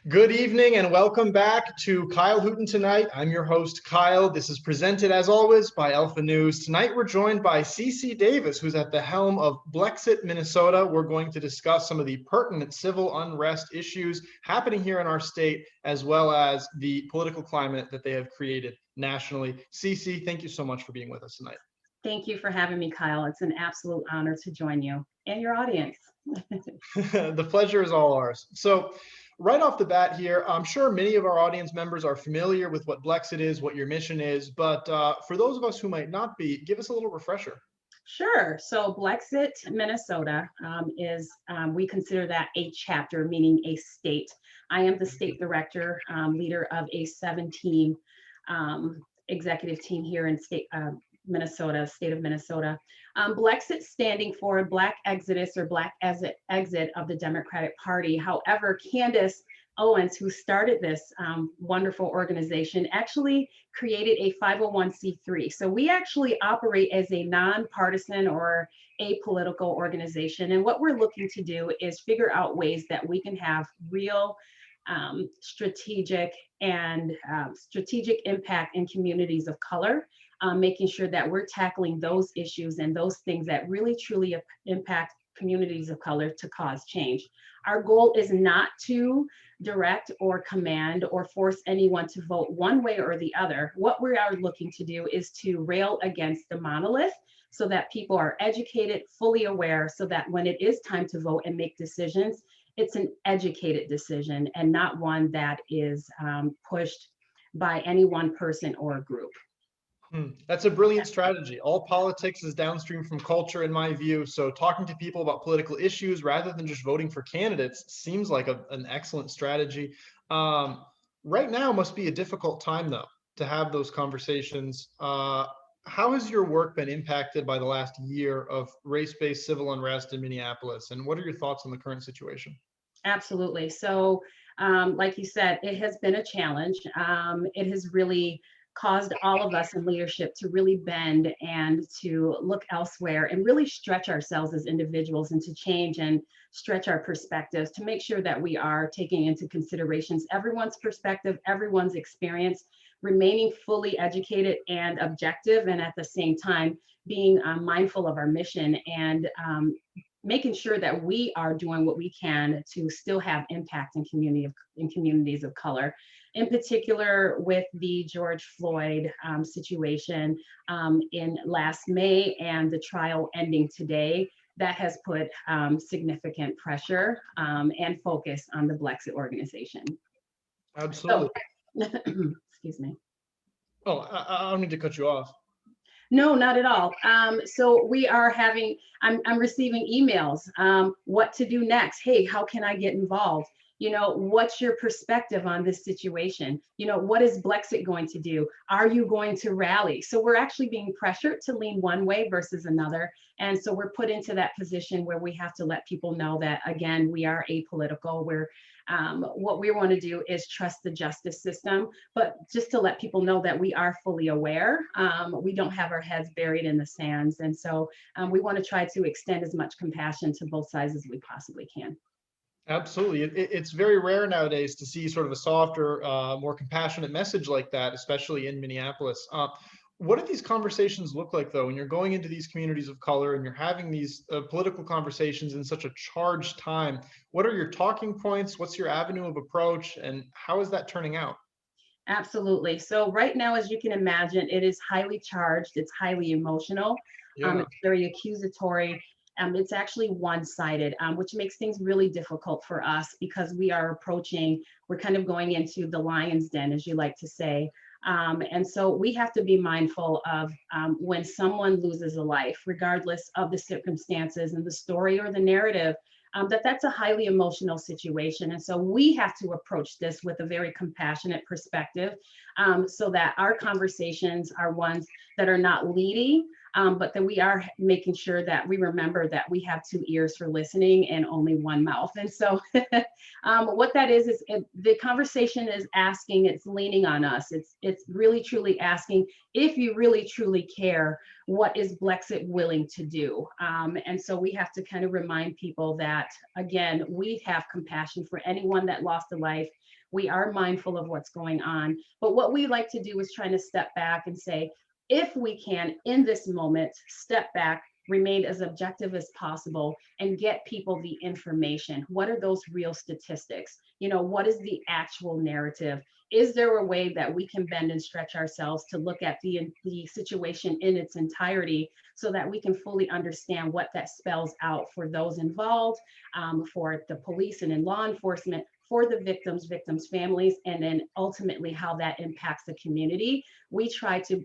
Good evening and welcome back to Kyle Hooten Tonight. I'm your host, Kyle. This is presented, as always, by Alpha News. Tonight, we're joined by Cicely Davis, who's at the helm of Blexit Minnesota. We're going to discuss some of the pertinent civil unrest issues happening here in our state, as well as the political climate that they have created nationally. Cicely, thank you so much for being with us tonight. Thank you for having me, Kyle. It's an absolute honor to join you and your audience. The pleasure is all ours. So right off the bat here, I'm sure many of our audience members are familiar with what Blexit is, what your mission is, but for those of us who might not be, give us a little refresher. Sure. So Blexit, Minnesota we consider that a chapter, meaning a state. I am the state director, leader of a 7-team executive team here in state of Minnesota. Blexit standing for Black Exodus or Black Exit of the Democratic Party. However, Candace Owens, who started this wonderful organization, actually created a 501c3. So we actually operate as a nonpartisan or apolitical organization. And what we're looking to do is figure out ways that we can have real strategic impact in communities of color, making sure that we're tackling those issues and those things that really truly impact communities of color to cause change. Our goal is not to direct or command or force anyone to vote one way or the other. What we are looking to do is to rail against the monolith so that people are educated, fully aware, so that when it is time to vote and make decisions, it's an educated decision and not one that is pushed by any one person or group. That's a brilliant strategy. All politics is downstream from culture, in my view. So talking to people about political issues rather than just voting for candidates seems like an excellent strategy. Right now must be a difficult time, though, to have those conversations. How has your work been impacted by the last year of race-based civil unrest in Minneapolis? And what are your thoughts on the current situation? Absolutely. So like you said, it has been a challenge. It has really caused all of us in leadership to really bend and to look elsewhere and really stretch ourselves as individuals and to change and stretch our perspectives to make sure that we are taking into considerations everyone's perspective, everyone's experience, remaining fully educated and objective, and at the same time being mindful of our mission and making sure that we are doing what we can to still have impact in communities of color. In particular, with the George Floyd situation in last May and the trial ending today, that has put significant pressure and focus on the Blexit organization. Absolutely. So, excuse me. Oh, I don't need to cut you off. No, not at all. So we are I'm receiving emails, what to do next. Hey, how can I get involved? What's your perspective on this situation? What is Blexit going to do? Are you going to rally? So we're actually being pressured to lean one way versus another. And so we're put into that position where we have to let people know that, again, we are apolitical. What we want to do is trust the justice system, but just to let people know that we are fully aware. We don't have our heads buried in the sands. And so we want to try to extend as much compassion to both sides as we possibly can. Absolutely. It's very rare nowadays to see sort of a softer, more compassionate message like that, especially in Minneapolis. What do these conversations look like, though, when you're going into these communities of color and you're having these political conversations in such a charged time? What are your talking points? What's your avenue of approach? And how is that turning out? Absolutely. So right now, as you can imagine, it is highly charged. It's highly emotional. Yeah. It's very accusatory. It's actually one-sided, which makes things really difficult for us because we're kind of going into the lion's den, as you like to say. And so we have to be mindful of when someone loses a life, regardless of the circumstances and the story or the narrative, that's a highly emotional situation. And so we have to approach this with a very compassionate perspective so that our conversations are ones that are not leading, but that we are making sure that we remember that we have 2 ears for listening and only 1 mouth. And so what that is the conversation is asking, it's leaning on us. It's really truly asking, if you really truly care, what is Blexit willing to do? And so we have to kind of remind people that, again, we have compassion for anyone that lost a life. We are mindful of what's going on. But what we like to do is trying to step back and say, if we can, in this moment, step back, remain as objective as possible, and get people the information. What are those real statistics? What is the actual narrative? Is there a way that we can bend and stretch ourselves to look at the situation in its entirety so that we can fully understand what that spells out for those involved, for the police and in law enforcement, for the victims' families, and then ultimately how that impacts the community? We try to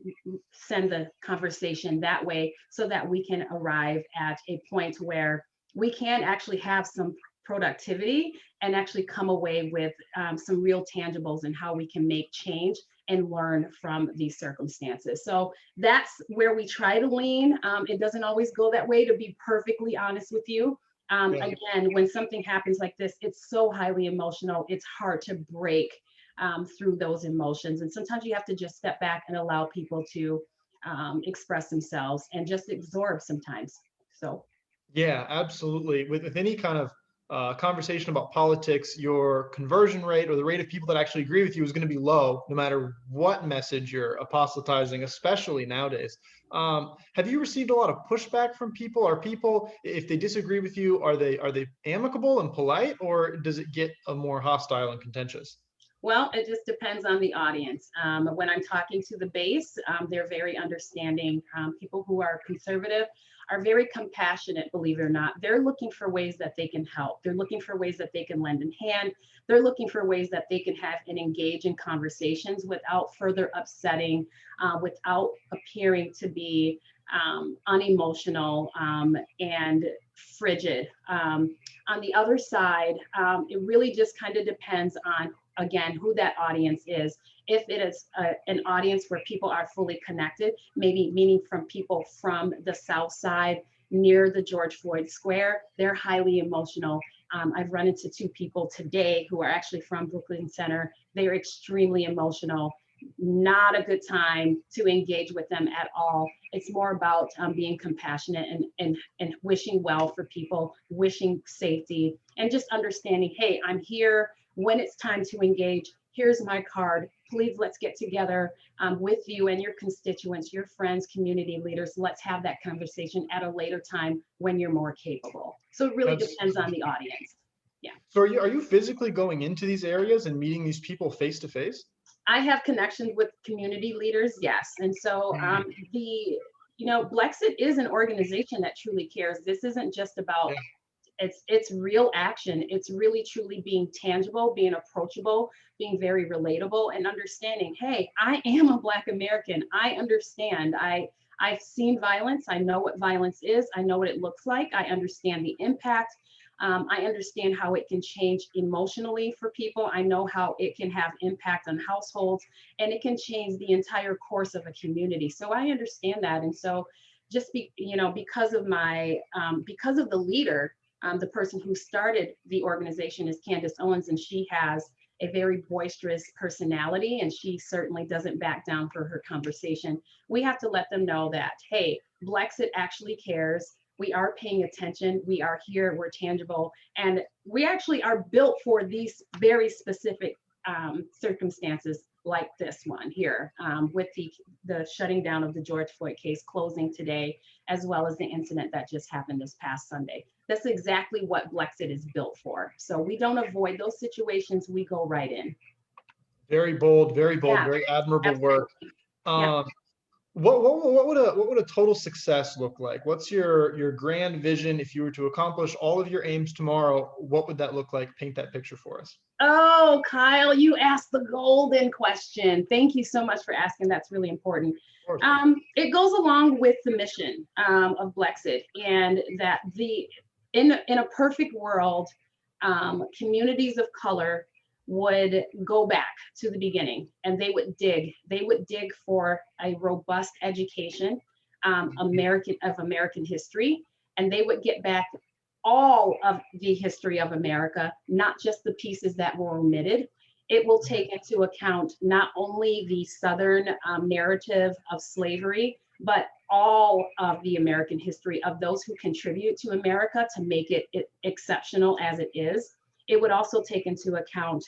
send the conversation that way so that we can arrive at a point where we can actually have some productivity and actually come away with some real tangibles and how we can make change and learn from these circumstances. So that's where we try to lean. It doesn't always go that way, to be perfectly honest with you. Again, when something happens like this, it's so highly emotional. It's hard to break through those emotions. And sometimes you have to just step back and allow people to express themselves and just absorb sometimes. So. Yeah, absolutely. With any kind of conversation about politics, your conversion rate or the rate of people that actually agree with you is going to be low, no matter what message you're apostatizing, especially nowadays. Have you received a lot of pushback from people? Are people, if they disagree with you, are they amicable and polite, or does it get more hostile and contentious? Well, it just depends on the audience. When I'm talking to the base, they're very understanding. People who are conservative are very compassionate, believe it or not. They're looking for ways that they can help. They're looking for ways that they can lend a hand. They're looking for ways that they can have and engage in conversations without further upsetting, without appearing to be unemotional and frigid. On the other side, it really just kind of depends on, again, who that audience is. If it is an audience where people are fully connected, maybe meaning from people from the South Side near the George Floyd Square, they're highly emotional. I've run into 2 people today who are actually from Brooklyn Center. They are extremely emotional. Not a good time to engage with them at all. It's more about being compassionate and wishing well for people, wishing safety, and just understanding, hey, I'm here when it's time to engage. Here's my card. Please, let's get together with you and your constituents, your friends, community leaders. Let's have that conversation at a later time when you're more capable. So it really depends on the audience. Yeah. So are you physically going into these areas and meeting these people face to face? I have connections with community leaders, yes. And so Blexit is an organization that truly cares. This isn't just about, it's real action. It's really truly being tangible, being approachable, being very relatable, and understanding, hey, I am a Black American. I understand. I've seen violence. I know what violence is. I know what it looks like. I understand the impact. I understand how it can change emotionally for people. I know how it can have impact on households, and it can change the entire course of a community. So I understand that. And so just because of the leader, the person who started the organization is Candace Owens, and she has a very boisterous personality, and she certainly doesn't back down for her conversation. We have to let them know that, hey, Blexit actually cares. We are paying attention. We are here. We're tangible. And we actually are built for these very specific circumstances like this one here, with the shutting down of the George Floyd case closing today, as well as the incident that just happened this past Sunday. That's exactly what Blexit is built for. So we don't avoid those situations. We go right in. Very bold, very admirable work. What would a total success look like? What's your grand vision if you were to accomplish all of your aims tomorrow? What would that look like? Paint that picture for us. Oh, Kyle, you asked the golden question. Thank you so much for asking. That's really important. It goes along with the mission of Blexit, and that in a perfect world, communities of color would go back to the beginning, and they would dig for a robust education, American history, and they would get back all of the history of America, not just the pieces that were omitted. It will take into account not only the Southern narrative of slavery, but all of the American history of those who contribute to America to make it exceptional as it is. It would also take into account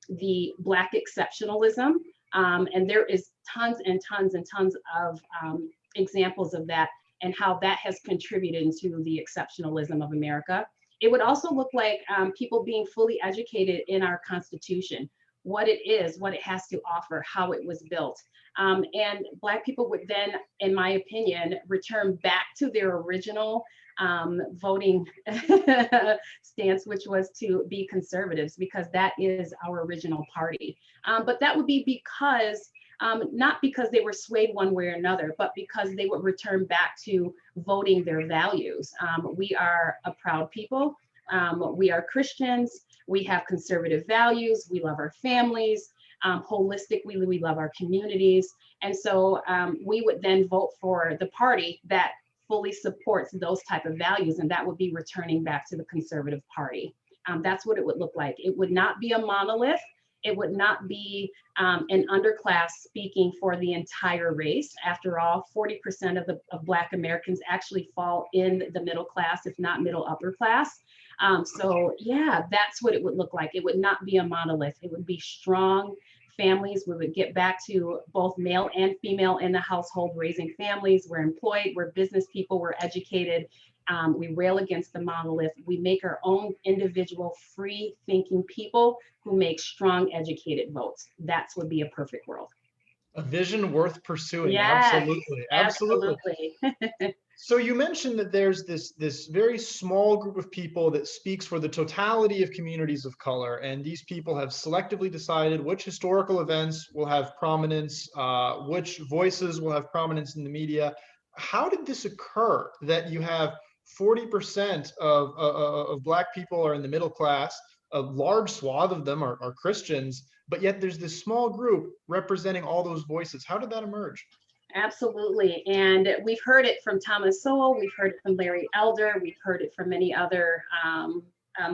the Black exceptionalism, and there is tons and tons and tons of examples of that and how that has contributed to the exceptionalism of America. It would also look like people being fully educated in our Constitution, what it is, what it has to offer, how it was built. And Black people would then, in my opinion, return back to their original voting stance, which was to be conservatives, because that is our original party. But that would be because, not because they were swayed one way or another, but because they would return back to voting their values. We are a proud people. We are Christians. We have conservative values. We love our families. Holistically, we love our communities. And so we would then vote for the party that fully supports those type of values, and that would be returning back to the conservative party. That's what it would look like. It would not be a monolith. It would not be an underclass speaking for the entire race. After all, 40% of Black Americans actually fall in the middle class, if not middle upper class. So yeah, that's what it would look like. It would not be a monolith. It would be strong families. We would get back to both male and female in the household, raising families. We're employed, we're business people, we're educated. We rail against the monolith. We make our own individual free thinking people who make strong educated votes. That would be a perfect world. A vision worth pursuing. Yes, Absolutely. Absolutely. So you mentioned that there's this very small group of people that speaks for the totality of communities of color, and these people have selectively decided which historical events will have prominence, which voices will have prominence in the media. How did this occur that you have 40% of Black people are in the middle class, a large swath of them are Christians, but yet there's this small group representing all those voices? How did that emerge? Absolutely. And we've heard it from Thomas Sowell, we've heard it from Larry Elder, we've heard it from many other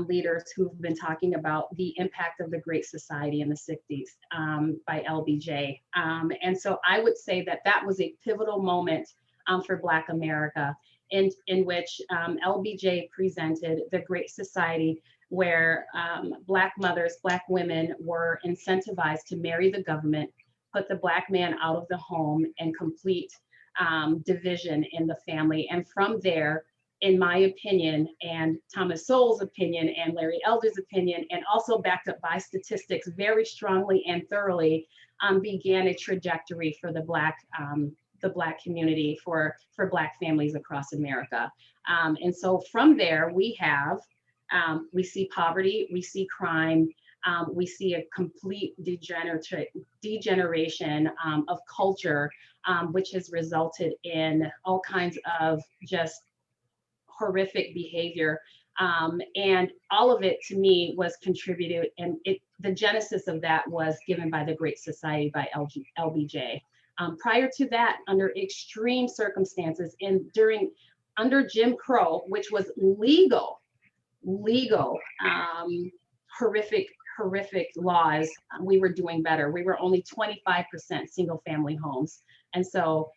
leaders who've been talking about the impact of the Great Society in the 60s by LBJ. And so I would say that that was a pivotal moment for Black America, in which LBJ presented the Great Society, where Black mothers, Black women were incentivized to marry the government, put the Black man out of the home, and complete division in the family. And from there, in my opinion, and Thomas Sowell's opinion, and Larry Elder's opinion, and also backed up by statistics very strongly and thoroughly, began a trajectory for the Black community, for Black families across America. And so from there, we see poverty, we see crime, we see a complete degeneration of culture, which has resulted in all kinds of just horrific behavior. And all of it, to me, was contributed, and the genesis of that was given by the Great Society by LBJ. Prior to that, under extreme circumstances under Jim Crow, which was legal, horrific laws, we were doing better. We were only 25% single family homes. And so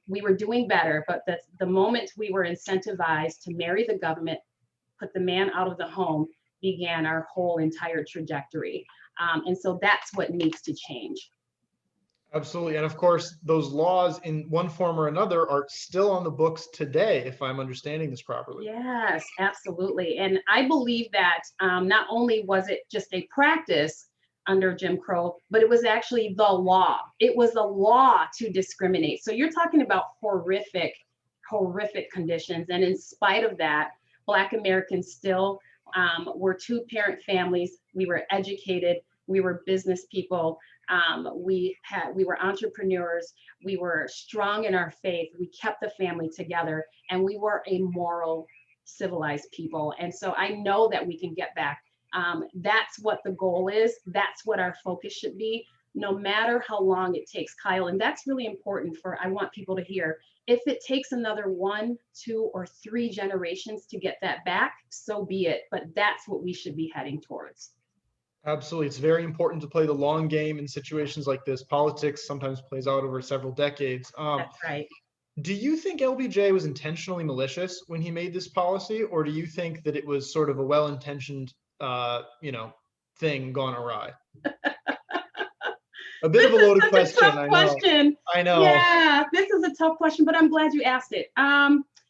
we were doing better, but the moment we were incentivized to marry the government, put the man out of the home, began our whole entire trajectory. And so that's what needs to change. Absolutely. And of course, those laws in one form or another are still on the books today, if I'm understanding this properly. Yes, absolutely. And I believe that not only was it just a practice under Jim Crow, but it was actually the law. It was the law to discriminate. So you're talking about horrific conditions. And in spite of that, Black Americans still were two-parent families. We were educated. We were business people. We were entrepreneurs. We were strong in our faith. We kept the family together, and we were a moral, civilized people. And so I know that we can get back. That's what the goal is. That's what our focus should be. no matter how long it takes, Kyle. And that's really important I want people to hear. If it takes another 1, 2, or 3 generations to get that back, so be it. But that's what we should be heading towards. Absolutely. It's very important to play the long game in situations like this. Politics sometimes plays out over several decades. That's right. Do you think LBJ was intentionally malicious when he made this policy, or do you think that it was sort of a well-intentioned, thing gone awry? A bit of a This is loaded such a question, tough I know. question. I know. Yeah, this is a tough question, but I'm glad you asked it.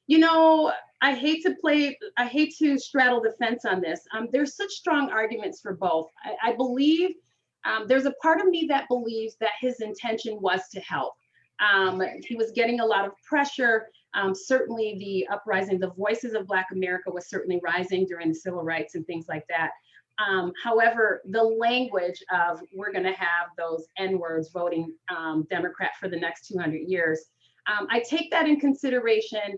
You know, I hate to straddle the fence on this. There's such strong arguments for both. I believe there's a part of me that believes that his intention was to help. He was getting a lot of pressure. Certainly the uprising, the voices of Black America was certainly rising during the civil rights and things like that. However, the language of we're going to have those N-words voting Democrat for the next 200 years, I take that in consideration.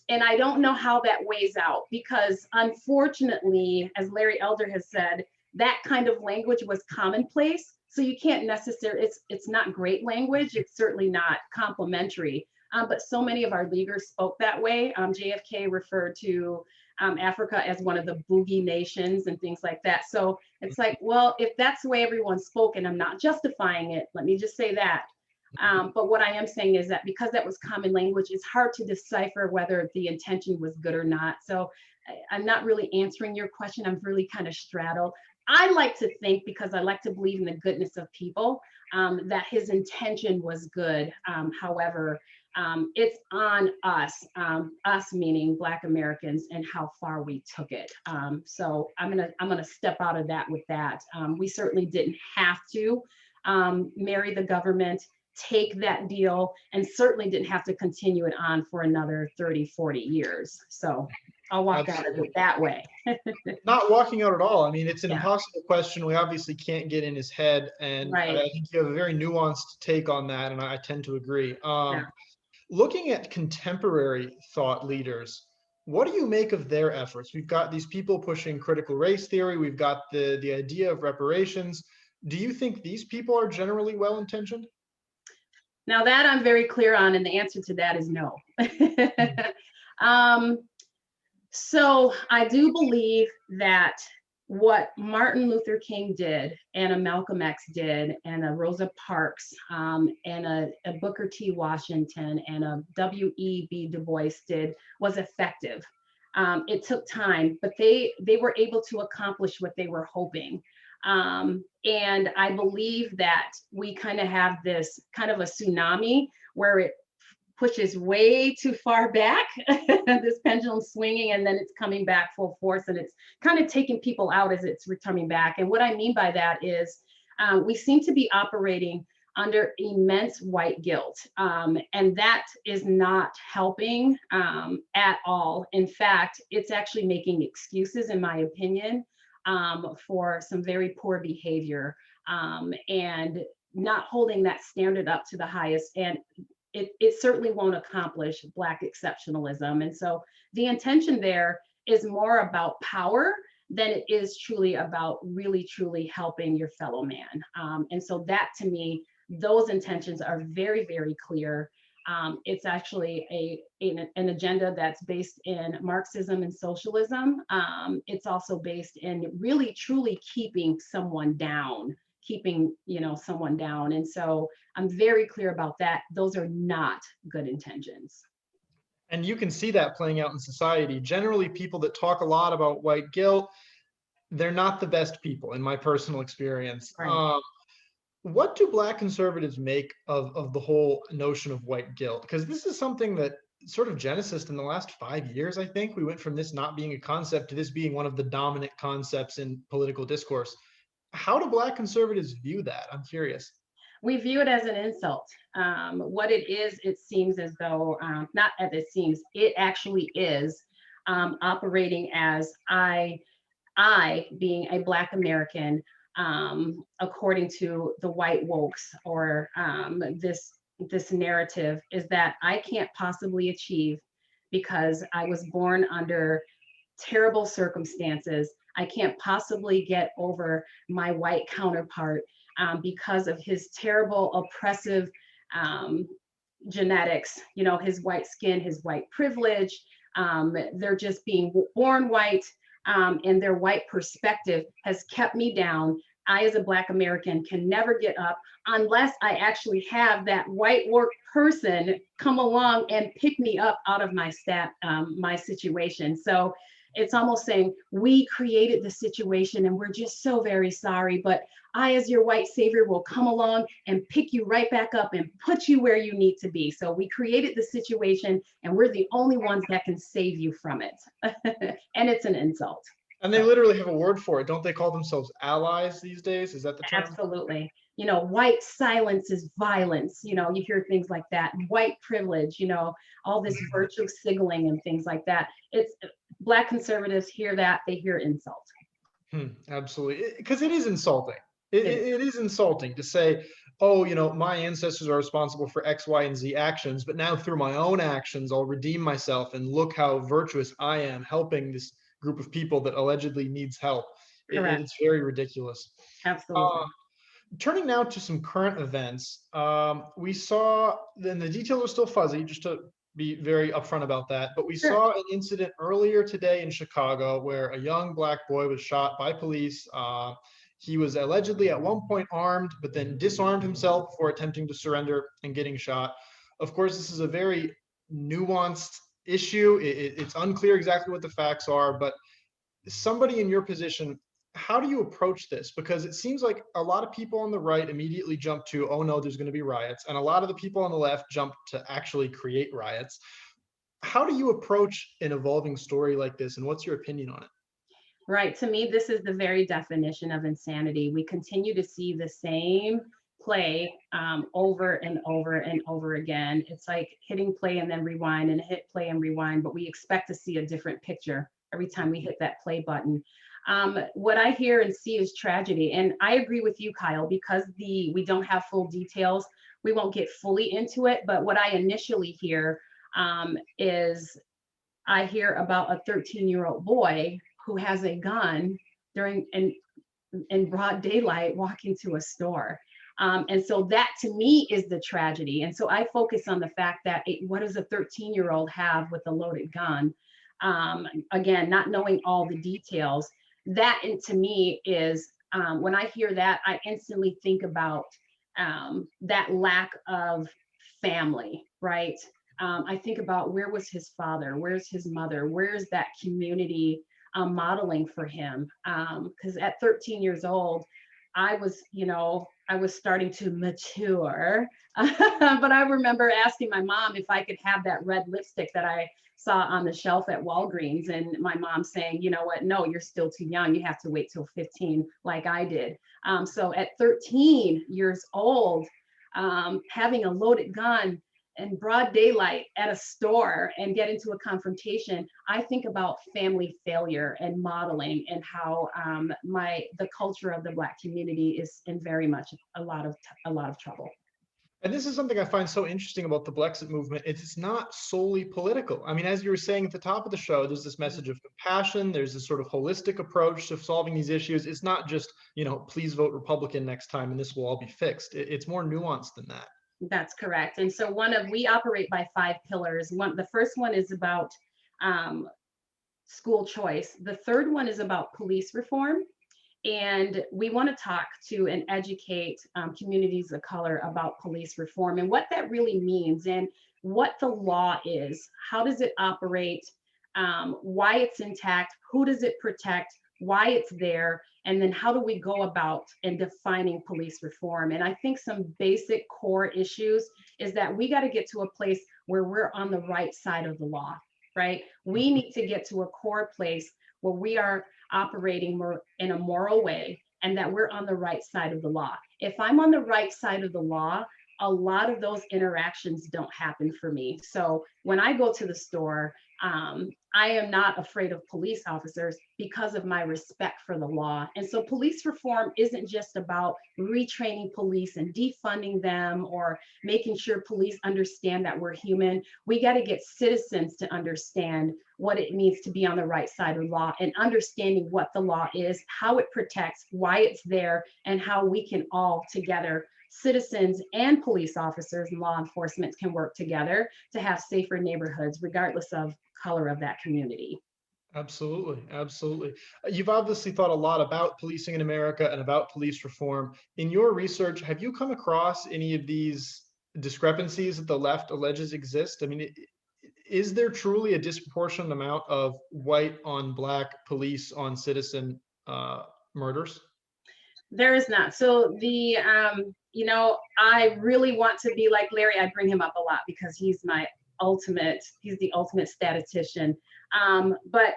And I don't know how that weighs out, because unfortunately, as Larry Elder has said, that kind of language was commonplace. So you can't necessarily, it's not great language. It's certainly not complimentary. But so many of our leaders spoke that way. JFK referred to Africa as one of the boogie nations and things like that. So it's like, well, if that's the way everyone spoke, and I'm not justifying it, let me just say that. But what I am saying is that because that was common language, it's hard to decipher whether the intention was good or not. So I'm not really answering your question. I'm really kind of straddled. I like to think, because I like to believe in the goodness of people, that his intention was good. However, it's on us, us meaning Black Americans, and how far we took it. So I'm gonna step out of that with that. We certainly didn't have to marry the government, take that deal, and certainly didn't have to continue it on for another 30, 40 years. So I'll walk out of it that way. Not walking out at all. I mean, it's an Yeah. impossible question. We obviously can't get in his head, and Right. I think you have a very nuanced take on that, and I tend to agree. Yeah. Looking at contemporary thought leaders, what do you make of their efforts? We've got these people pushing critical race theory. We've got the idea of reparations. Do you think these people are generally well-intentioned? Now that I'm very clear on, and the answer to that is no. So I do believe that what Martin Luther King did, and a Malcolm X did, and a Rosa Parks, and a Booker T. Washington, and a W.E.B. Du Bois did was effective. It took time, but they were able to accomplish what they were hoping. And I believe that we kind of have this kind of a tsunami where it pushes way too far back, this pendulum swinging, and then it's coming back full force, and it's kind of taking people out as it's returning back. And what I mean by that is we seem to be operating under immense white guilt, and that is not helping at all. In fact, it's actually making excuses, in my opinion, for some very poor behavior, and not holding that standard up to the highest. And it certainly won't accomplish Black exceptionalism. And so the intention there is more about power than it is truly about really, truly helping your fellow man. And so that, to me, those intentions are very, very clear. It's actually an agenda that's based in Marxism and socialism. It's also based in really, truly keeping someone down, someone down. And so I'm very clear about that. Those are not good intentions. And you can see that playing out in society. Generally, people that talk a lot about white guilt, they're not the best people, in my personal experience. Right. What do Black conservatives make of the whole notion of white guilt? Because this is something that sort of genesis in the last 5 years, I think. We went from this not being a concept to this being one of the dominant concepts in political discourse. How do Black conservatives view that? I'm curious. We view it as an insult. What it is, it seems as though, not as it seems, it actually is operating as I being a Black American, according to the white wokes, or this narrative, is that I can't possibly achieve because I was born under terrible circumstances. I can't possibly get over my white counterpart. because of his terrible, oppressive genetics, you know, his white skin, his white privilege. They're just being born white, and their white perspective has kept me down. I, as a Black American, can never get up unless I actually have that white work person come along and pick me up out of my situation. So it's almost saying we created the situation and we're just so very sorry, but I, as your white savior, will come along and pick you right back up and put you where you need to be. So we created the situation and we're the only ones that can save you from it. And it's an insult. And they literally have a word for it. Don't they call themselves allies these days? Is that the term? Absolutely. You know, white silence is violence. You know, you hear things like that. White privilege, you know, all this virtue signaling and things like that. It's Black conservatives hear that, they hear insult. Absolutely. Because it is insulting. It is insulting to say, oh, you know, my ancestors are responsible for X, Y, and Z actions, but now through my own actions, I'll redeem myself and look how virtuous I am helping this group of people that allegedly needs help. Correct. It's very ridiculous. Absolutely. Turning now to some current events, we saw, then the details are still fuzzy, just to be very upfront about that, but we Sure. saw an incident earlier today in Chicago where a young Black boy was shot by police. He was allegedly at one point armed, but then disarmed himself before attempting to surrender and getting shot. Of course, this is a very nuanced issue. It's unclear exactly what the facts are, but somebody in your position, how do you approach this? Because it seems like a lot of people on the right immediately jump to, oh no, there's going to be riots. And a lot of the people on the left jump to actually create riots. How do you approach an evolving story like this? And what's your opinion on it? Right. To me, this is the very definition of insanity. We continue to see the same play over and over and over again. It's like hitting play and then rewind and hit play and rewind, but we expect to see a different picture every time we hit that play button. What I hear and see is tragedy. And I agree with you, Kyle, because we don't have full details. We won't get fully into it. But what I initially hear is I hear about a 13-year-old boy who has a gun during in broad daylight walking to a store. And so that to me is the tragedy. And so I focus on the fact that what does a 13-year-old have with a loaded gun? Again, not knowing all the details. That to me is when I hear that, I instantly think about that lack of family, right? I think about where was his father, where's his mother, where's that community modeling for him? Because at 13 years old, I was starting to mature. But I remember asking my mom if I could have that red lipstick that I saw on the shelf at Walgreens, and my mom saying, you know what, no, you're still too young. You have to wait till 15 like I did. So at 13 years old, having a loaded gun in broad daylight at a store and get into a confrontation, I think about family failure and modeling and how the culture of the Black community is in very much a lot of trouble. And this is something I find so interesting about the Blexit movement. It's not solely political. I mean, as you were saying at the top of the show, there's this message of compassion. There's this sort of holistic approach to solving these issues. It's not just, you know, please vote Republican next time and this will all be fixed. It's more nuanced than that. That's correct. And so we operate by 5 pillars. The first one is about school choice. The third one is about police reform. And we want to talk to and educate communities of color about police reform and what that really means and what the law is. How does it operate? Why it's intact? Who does it protect? Why it's there? And then how do we go about in defining police reform? And I think some basic core issues is that we got to get to a place where we're on the right side of the law, right? We need to get to a core place where we are operating more in a moral way and that we're on the right side of the law. If I'm on the right side of the law, a lot of those interactions don't happen for me. So when I go to the store I am not afraid of police officers because of my respect for the law. And so police reform isn't just about retraining police and defunding them or making sure police understand that we're human. We got to get citizens to understand what it means to be on the right side of law and understanding what the law is, how it protects, why it's there, and how we can all together, citizens and police officers and law enforcement, can work together to have safer neighborhoods, regardless of color of that community. Absolutely, absolutely. You've obviously thought a lot about policing in America and about police reform. In your research, have you come across any of these discrepancies that the left alleges exist? I mean, is there truly a disproportionate amount of white on black, police on citizen murders? There is not. So I really want to be like Larry. I bring him up a lot because he's the ultimate statistician. But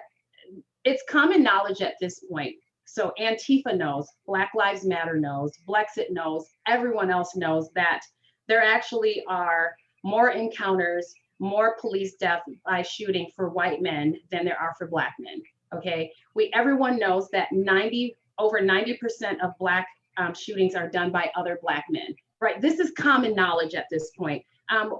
it's common knowledge at this point. So Antifa knows, Black Lives Matter knows, Blexit knows, everyone else knows that there actually are more encounters, more police death by shooting for white men than there are for black men. Okay, everyone knows that over 90% of black shootings are done by other black men. Right, this is common knowledge at this point.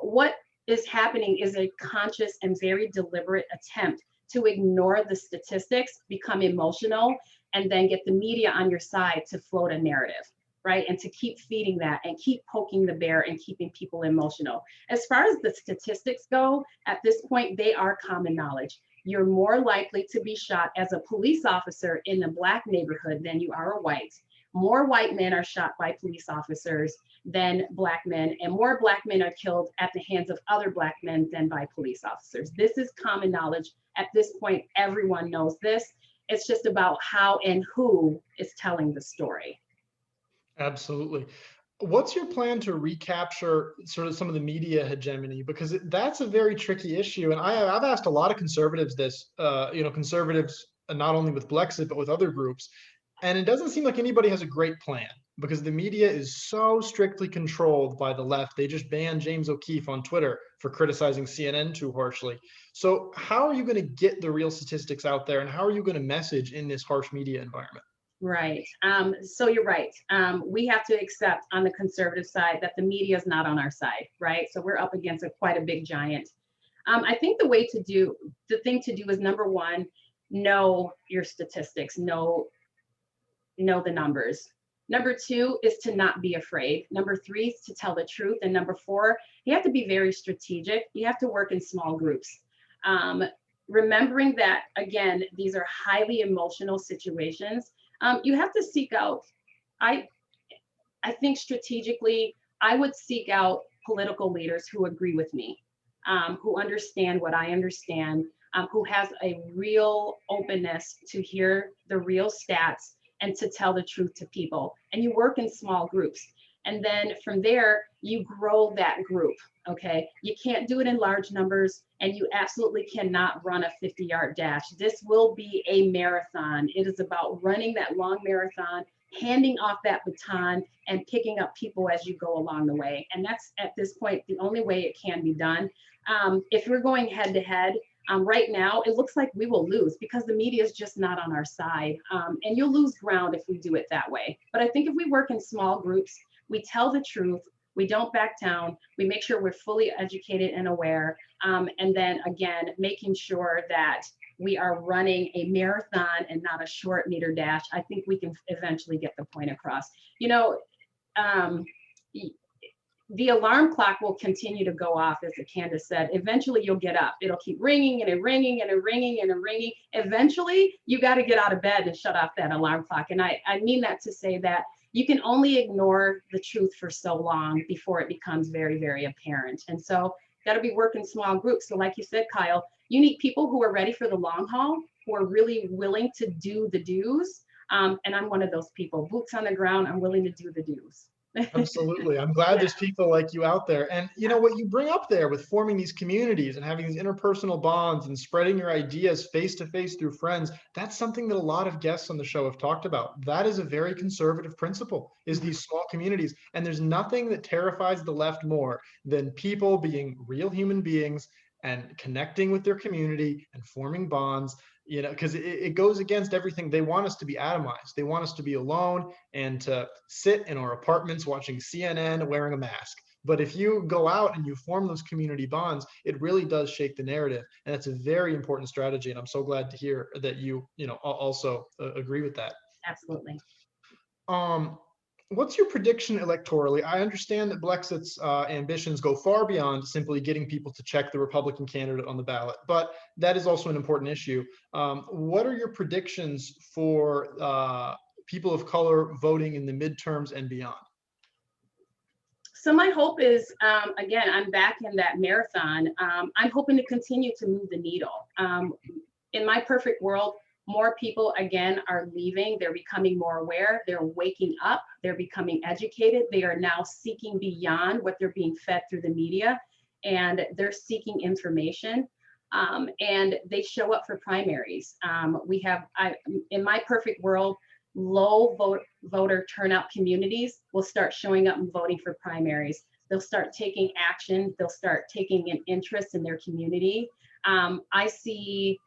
What is happening is a conscious and very deliberate attempt to ignore the statistics, become emotional, and then get the media on your side to float a narrative, right? And to keep feeding that and keep poking the bear and keeping people emotional. As far as the statistics go, at this point, they are common knowledge. You're more likely to be shot as a police officer in a black neighborhood than you are a white. More white men are shot by police officers than black men, and more black men are killed at the hands of other black men than by police officers. This is common knowledge. At this point, everyone knows this. It's just about how and who is telling the story. Absolutely. What's your plan to recapture sort of some of the media hegemony? Because that's a very tricky issue. And I've asked a lot of conservatives this, conservatives, not only with Blexit, but with other groups. And it doesn't seem like anybody has a great plan because the media is so strictly controlled by the left. They just banned James O'Keefe on Twitter for criticizing CNN too harshly. So how are you going to get the real statistics out there, and how are you going to message in this harsh media environment? Right. So you're right. We have to accept on the conservative side that the media is not on our side, right? So we're up against quite a big giant. I think the thing to do is, number one, know your statistics, know the numbers. Number two is to not be afraid. Number three is to tell the truth. And number four, you have to be very strategic. You have to work in small groups. Remembering that, again, these are highly emotional situations. You have to seek out, I think strategically, I would seek out political leaders who agree with me, who understand what I understand, who has a real openness to hear the real stats and to tell the truth to people. And you work in small groups. And then from there, you grow that group, okay? You can't do it in large numbers, and you absolutely cannot run a 50-yard dash. This will be a marathon. It is about running that long marathon, handing off that baton, and picking up people as you go along the way. And that's, at this point, the only way it can be done. If we're going head to head, right now, it looks like we will lose because the media is just not on our side. And you'll lose ground if we do it that way. But I think if we work in small groups, we tell the truth, we don't back down, we make sure we're fully educated and aware. And then again, making sure that we are running a marathon and not a short meter dash, I think we can eventually get the point across. The alarm clock will continue to go off, as Candace said. Eventually you'll get up. It'll keep ringing and ringing and ringing and ringing. Eventually you got to get out of bed and shut off that alarm clock. And I mean that to say that you can only ignore the truth for so long before it becomes very, very apparent. And so got to be working small groups. So like you said, Kyle, you need people who are ready for the long haul, who are really willing to do the do's. And I'm one of those people, boots on the ground. I'm willing to do the do's. Absolutely. I'm glad there's people like you out there. And what you bring up there with forming these communities and having these interpersonal bonds and spreading your ideas face to face through friends, that's something that a lot of guests on the show have talked about. That is a very conservative principle, is these small communities. And there's nothing that terrifies the left more than people being real human beings and connecting with their community and forming bonds, because it goes against everything. They want us to be atomized. They want us to be alone and to sit in our apartments watching CNN wearing a mask. But if you go out and you form those community bonds, it really does shake the narrative. And that's a very important strategy. And I'm so glad to hear that also agree with that. Absolutely. Um, what's your prediction electorally? I understand that Blexit's ambitions go far beyond simply getting people to check the Republican candidate on the ballot, but that is also an important issue. What are your predictions for people of color voting in the midterms and beyond? So my hope is, again, I'm back in that marathon. I'm hoping to continue to move the needle. In my perfect world, more people, again, are leaving. They're becoming more aware. They're waking up. They're becoming educated. They are now seeking beyond what they're being fed through the media, and they're seeking information. And they show up for primaries. In my perfect world, voter turnout communities will start showing up and voting for primaries. They'll start taking action. They'll start taking an interest in their community. I see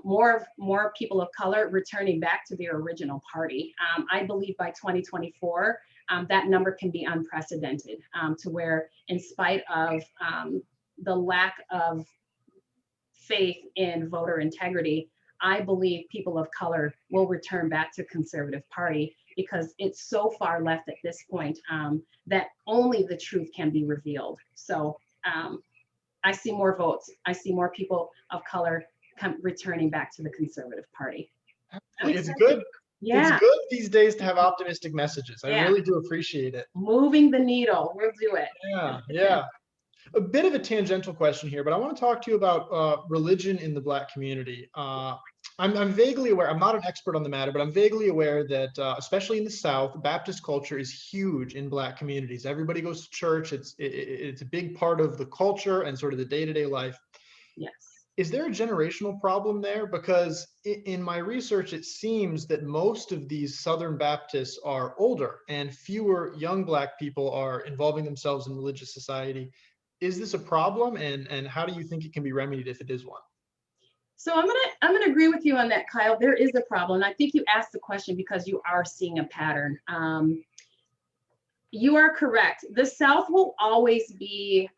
more people of color returning back to their original party. I believe by 2024, that number can be unprecedented, to where, in spite of the lack of faith in voter integrity, I believe people of color will return back to conservative party, because it's so far left at this point that only the truth can be revealed. So I see more votes. I see more people of color returning back to the conservative party. It's good. Yeah. It's good these days to have optimistic messages. I Yeah. really do appreciate it. Moving the needle. We'll do it. Yeah. A bit of a tangential question here, but I want to talk to you about religion in the Black community. I'm vaguely aware, I'm not an expert on the matter, but I'm vaguely aware that, especially in the South, Baptist culture is huge in Black communities. Everybody goes to church. It's a big part of the culture and sort of the day-to-day life. Yes. Is there a generational problem there? Because in my research, it seems that most of these Southern Baptists are older and fewer young Black people are involving themselves in religious society. Is this a problem, and how do you think it can be remedied if it is one? So I'm gonna agree with you on that, Kyle. There is a problem. I think you asked the question because you are seeing a pattern. You are correct. The South will always be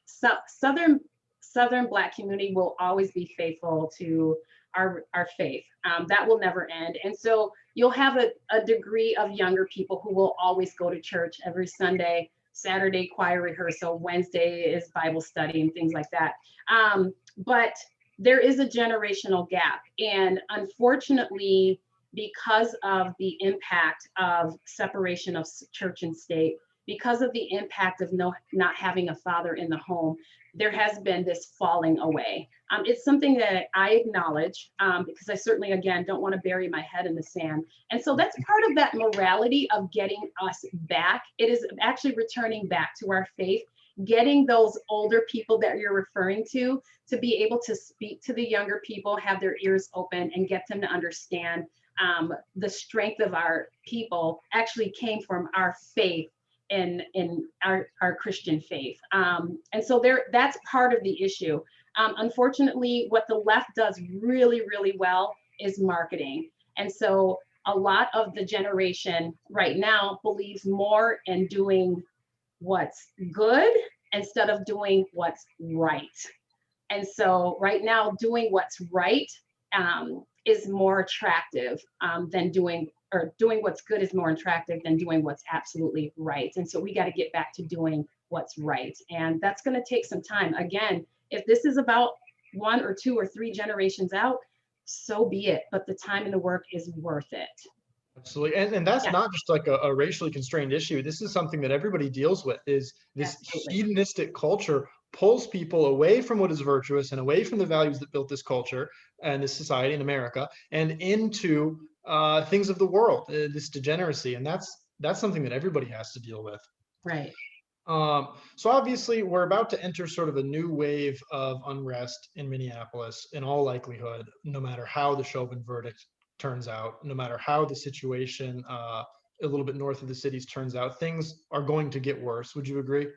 Southern Black community will always be faithful to our faith. That will never end. And so you'll have a degree of younger people who will always go to church every Sunday, Saturday choir rehearsal, Wednesday is Bible study and things like that. But there is a generational gap. And unfortunately, because of the impact of separation of church and state, because of the impact of not having a father in the home, there has been this falling away. It's something that I acknowledge, because I certainly, again, don't want to bury my head in the sand. And so that's part of that morality of getting us back. It is actually returning back to our faith, getting those older people that you're referring to be able to speak to the younger people, have their ears open, and get them to understand the strength of our people actually came from our faith in our Christian faith. And so that's part of the issue. Unfortunately, what the left does really, really well is marketing. And so a lot of the generation right now believes more in doing what's good instead of doing what's right. And so right now, doing what's right is more attractive than doing what's good is more attractive than doing what's absolutely right. And so we got to get back to doing what's right. And that's going to take some time. Again, if this is about 1 or 2 or 3 generations out, so be it. But the time and the work is worth it. Absolutely. And that's not just like a racially constrained issue. This is something that everybody deals with, is this hedonistic culture pulls people away from what is virtuous and away from the values that built this culture and this society in America and into things of the world, this degeneracy. And that's something that everybody has to deal with. Right. So obviously we're about to enter sort of a new wave of unrest in Minneapolis, in all likelihood, no matter how the Chauvin verdict turns out, no matter how the situation a little bit north of the cities turns out, things are going to get worse. Would you agree?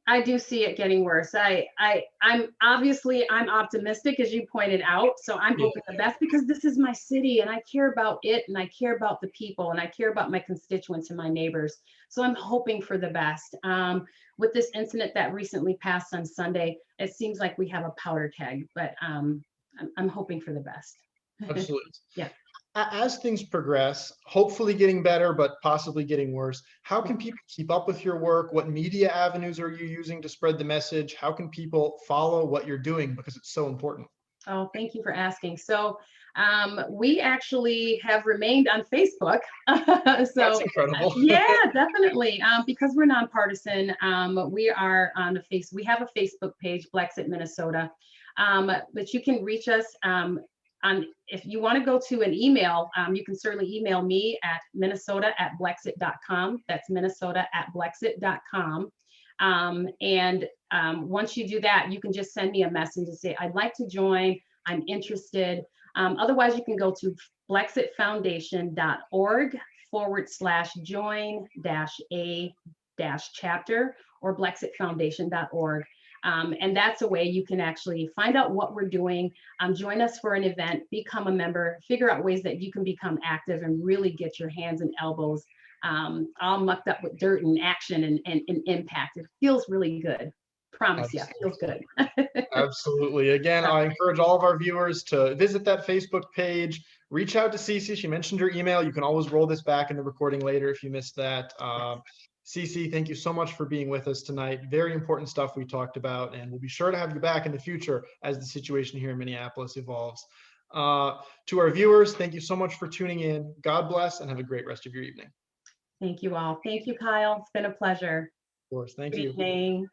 I do see it getting worse. I'm obviously I'm optimistic, as you pointed out. So I'm Yeah, hoping the best because this is my city and I care about it and I care about the people and I care about my constituents and my neighbors. So I'm hoping for the best. With this incident that recently passed on Sunday, it seems like we have a powder keg, but I'm hoping for the best. absolutely. Yeah. As things progress, hopefully getting better, but possibly getting worse, how can people keep up with your work? What media avenues are you using to spread the message? How can people follow what you're doing? Because it's so important. Oh, thank you for asking. So we actually have remained on Facebook. That's So incredible. yeah, definitely. Because we're nonpartisan, we are on we have a Facebook page, Blexit Minnesota. But you can reach us on, if you want to go to an email, you can certainly email me at minnesota@blexit.com. That's minnesota@blexit.com. And once you do that, you can just send me a message and say, I'd like to join, I'm interested. Otherwise, you can go to blexitfoundation.org/join-a-chapter or blexitfoundation.org. And that's a way you can actually find out what we're doing, join us for an event, become a member, figure out ways that you can become active and really get your hands and elbows all mucked up with dirt and action and impact. It feels really good. Promise you, it feels good. Absolutely. Again, I encourage all of our viewers to visit that Facebook page, reach out to Cece. She mentioned her email. You can always roll this back in the recording later if you missed that. Cece, thank you so much for being with us tonight. Very important stuff we talked about, and we'll be sure to have you back in the future as the situation here in Minneapolis evolves. To our viewers, thank you so much for tuning in. God bless and have a great rest of your evening. Thank you all. Thank you, Kyle. It's been a pleasure. Of course. Thank Good you. evening.